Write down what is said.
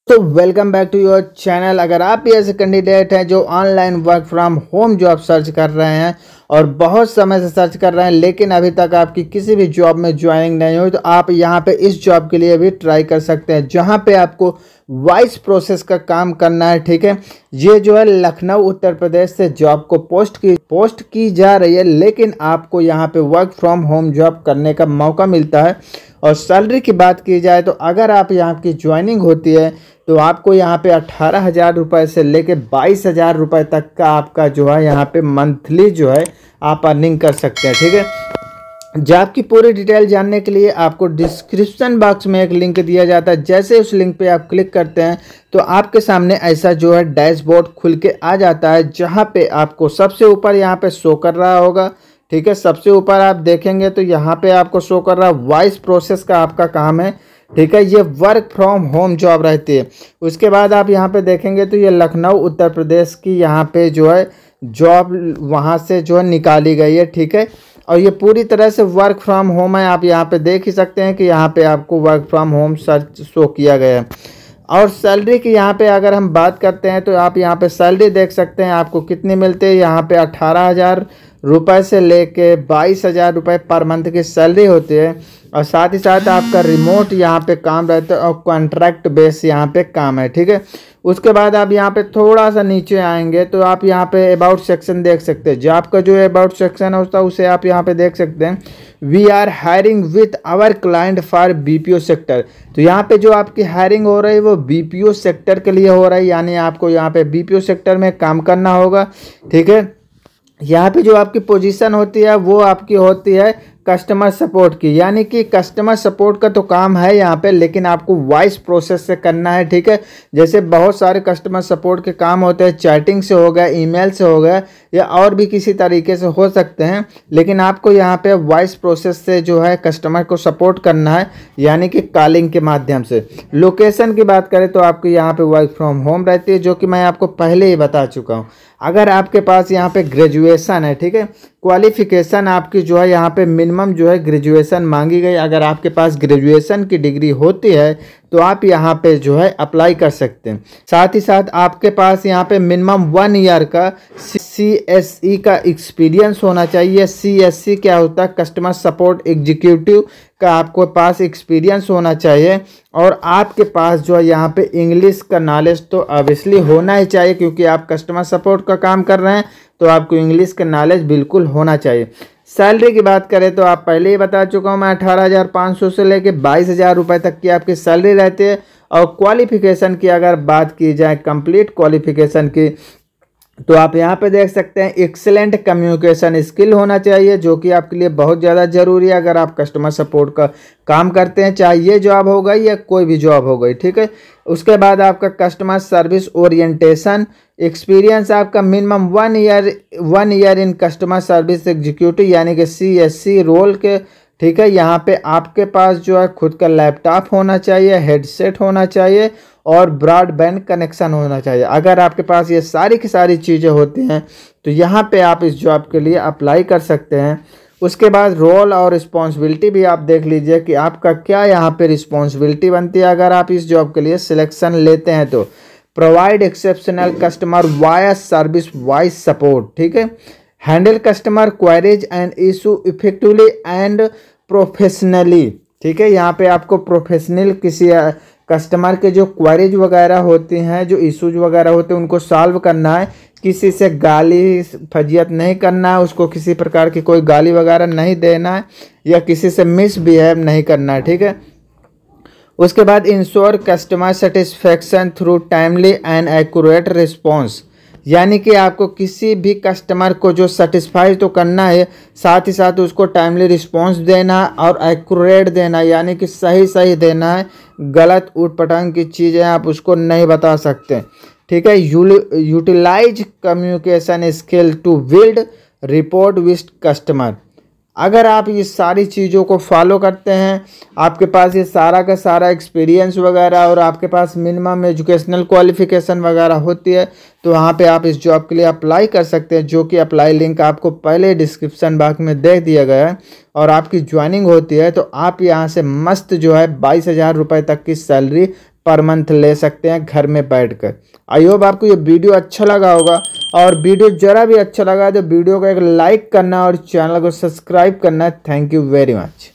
तो welcome back to your channel. अगर आप भी ऐसे कैंडिडेट हैं जो online work from home job search कर रहे हैं और बहुत समय से सर्च कर रहे हैं लेकिन अभी तक आपकी किसी भी जॉब में ज्वाइनिंग नहीं हुई, तो आप यहां पे इस जॉब के लिए भी ट्राई कर सकते हैं जहां पे आपको वॉइस प्रोसेस का काम करना है। ठीक है, ये जो है लखनऊ उत्तर प्रदेश से जॉब को पोस्ट की जा रही है, लेकिन आपको यहाँ पे वर्क फ्रॉम होम जॉब करने का मौका मिलता है। और सैलरी की बात की जाए तो अगर आप यहाँ की ज्वाइनिंग होती है तो आपको यहाँ पे 18,000 रुपये से लेके 22,000 रुपये तक का आपका जो है यहाँ पे मंथली जो है आप अर्निंग कर सकते हैं। ठीक है, जॉब की पूरी डिटेल जानने के लिए आपको डिस्क्रिप्शन बॉक्स में एक लिंक दिया जाता है। जैसे उस लिंक पे आप क्लिक करते हैं तो आपके सामने ऐसा जो है डैशबोर्ड खुल के आ जाता है, जहाँ पे आपको सबसे ऊपर यहाँ पे शो कर रहा होगा। ठीक है, सबसे ऊपर आप देखेंगे तो यहाँ पे आपको शो कर रहा है वॉइस प्रोसेस का आपका काम है। ठीक है, ये वर्क फ्रॉम होम जॉब रहती है। उसके बाद आप यहाँ पे देखेंगे तो ये लखनऊ उत्तर प्रदेश की यहाँ पे जो है जॉब वहाँ से जो है निकाली गई है। ठीक है, और ये पूरी तरह से वर्क फ्रॉम होम है। आप यहाँ पे देख ही सकते हैं कि यहाँ पे आपको work from home search show किया गया है। और सैलरी की यहाँ पे अगर हम बात करते हैं तो आप यहाँ पे सैलरी देख सकते हैं आपको कितनी मिलती है। यहाँ पे 18,000 रुपये से लेके 22,000 रुपये पर मंथ की सैलरी होती है। और साथ ही साथ आपका रिमोट यहाँ पे काम रहता है और कॉन्ट्रैक्ट बेस यहाँ पे काम है। ठीक है, उसके बाद आप यहाँ पे थोड़ा सा नीचे आएंगे तो आप यहाँ पे अबाउट सेक्शन देख सकते हैं। जो आपका जो अबाउट सेक्शन होता है उसे आप यहाँ पे देख सकते हैं। We are hiring with our client for BPO sector. तो यहाँ पे जो आपकी हायरिंग हो रही है वो बीपीओ सेक्टर के लिए हो रहा है, यानी आपको यहाँ पे बीपीओ सेक्टर में काम करना होगा। ठीक है, यहाँ पे जो आपकी पोजीशन होती है वो आपकी होती है कस्टमर सपोर्ट की, यानी कि कस्टमर सपोर्ट का तो काम है यहाँ पे, लेकिन आपको वॉइस प्रोसेस से करना है। ठीक है, जैसे बहुत सारे कस्टमर सपोर्ट के काम होते हैं, चैटिंग से हो गया, ईमेल से हो गया, या और भी किसी तरीके से हो सकते हैं, लेकिन आपको यहाँ पे वॉइस प्रोसेस से जो है कस्टमर को सपोर्ट करना है, यानी कि कॉलिंग के माध्यम से। लोकेशन की बात करें तो आपको यहाँ पे वर्क फ्रॉम होम रहती है, जो कि मैं आपको पहले ही बता चुका हूँ। अगर आपके पास यहाँ पे ग्रेजुएशन है, ठीक है, क्वालिफिकेशन आपकी जो है यहाँ पे मिनिमम जो है ग्रेजुएशन मांगी गई। अगर आपके पास ग्रेजुएशन की डिग्री होती है तो आप यहाँ पे जो है अप्लाई कर सकते हैं। साथ ही साथ आपके पास यहाँ पे मिनिमम 1 ईयर का CSE का एक्सपीरियंस होना चाहिए। CSE क्या होता है? कस्टमर सपोर्ट एग्जीक्यूटिव का आपको पास एक्सपीरियंस होना चाहिए। और आपके पास जो है यहाँ पे इंग्लिश का नॉलेज तो ऑब्वियसली होना ही चाहिए, क्योंकि आप कस्टमर सपोर्ट का काम कर रहे हैं तो आपको इंग्लिश का नॉलेज बिल्कुल होना चाहिए। सैलरी की बात करें तो आप पहले ही बता चुका हूँ मैं, 18,500 से लेके 22,000 रुपये तक की आपकी सैलरी रहती है। और क्वालिफिकेशन की अगर बात की जाए, कंप्लीट क्वालिफिकेशन की, तो आप यहाँ पे देख सकते हैं एक्सेलेंट कम्युनिकेशन स्किल होना चाहिए, जो कि आपके लिए बहुत ज़्यादा ज़रूरी है अगर आप कस्टमर सपोर्ट का काम करते हैं, चाहे ये जॉब हो गई या कोई भी जॉब हो गई। ठीक है, उसके बाद आपका कस्टमर सर्विस ओरिएंटेशन एक्सपीरियंस आपका minimum 1 year in customer service executive, यानी कि CSC रोल के। ठीक है, यहाँ पे आपके पास जो है खुद का लैपटॉप होना चाहिए, हेडसेट होना चाहिए और ब्रॉडबैंड कनेक्शन होना चाहिए। अगर आपके पास ये सारी की सारी चीज़ें होती हैं तो यहाँ पे आप इस जॉब के लिए अप्लाई कर सकते हैं। उसके बाद रोल और रिस्पॉन्सिबिलिटी भी आप देख लीजिए कि आपका क्या यहाँ पे रिस्पॉन्सिबिलिटी बनती है अगर आप इस जॉब के लिए सिलेक्शन लेते हैं तो। Provide exceptional customer voice service voice support. ठीक है, handle customer queries and issue effectively and professionally. ठीक है, यहाँ पे आपको प्रोफेशनल किसी कस्टमर के जो क्वेरीज वगैरह होती हैं, जो इशूज वगैरह होते हैं, उनको सॉल्व करना है। किसी से गाली फजियत नहीं करना है, उसको किसी प्रकार की कोई गाली वगैरह नहीं देना है या किसी से मिसबिहेव नहीं करना है। ठीक है, उसके बाद ensure customer satisfaction through timely and accurate response, यानी कि आपको किसी भी कस्टमर को जो सेटिस्फाई तो करना है, साथ ही साथ उसको टाइमली रिस्पॉन्स देना और एक्यूरेट देना, यानी कि सही देना है। गलत उटपटांग की चीज़ें आप उसको नहीं बता सकते। ठीक है, utilize communication skill to build rapport with customer. अगर आप ये सारी चीज़ों को फॉलो करते हैं, आपके पास ये सारा का सारा एक्सपीरियंस वगैरह और आपके पास मिनिमम एजुकेशनल क्वालिफिकेशन वगैरह होती है, तो वहाँ पे आप इस जॉब के लिए अप्लाई कर सकते हैं, जो कि अप्लाई लिंक आपको पहले डिस्क्रिप्शन बॉक्स में दे दिया गया है। और आपकी ज्वाइनिंग होती है तो आप यहाँ से मस्त जो है 22,000 रुपये तक की सैलरी पर मंथ ले सकते हैं घर में बैठकर। आई होप आपको ये वीडियो अच्छा लगा होगा, और वीडियो ज़रा भी अच्छा लगा तो वीडियो को एक लाइक करना और चैनल को सब्सक्राइब करना। Thank you very much.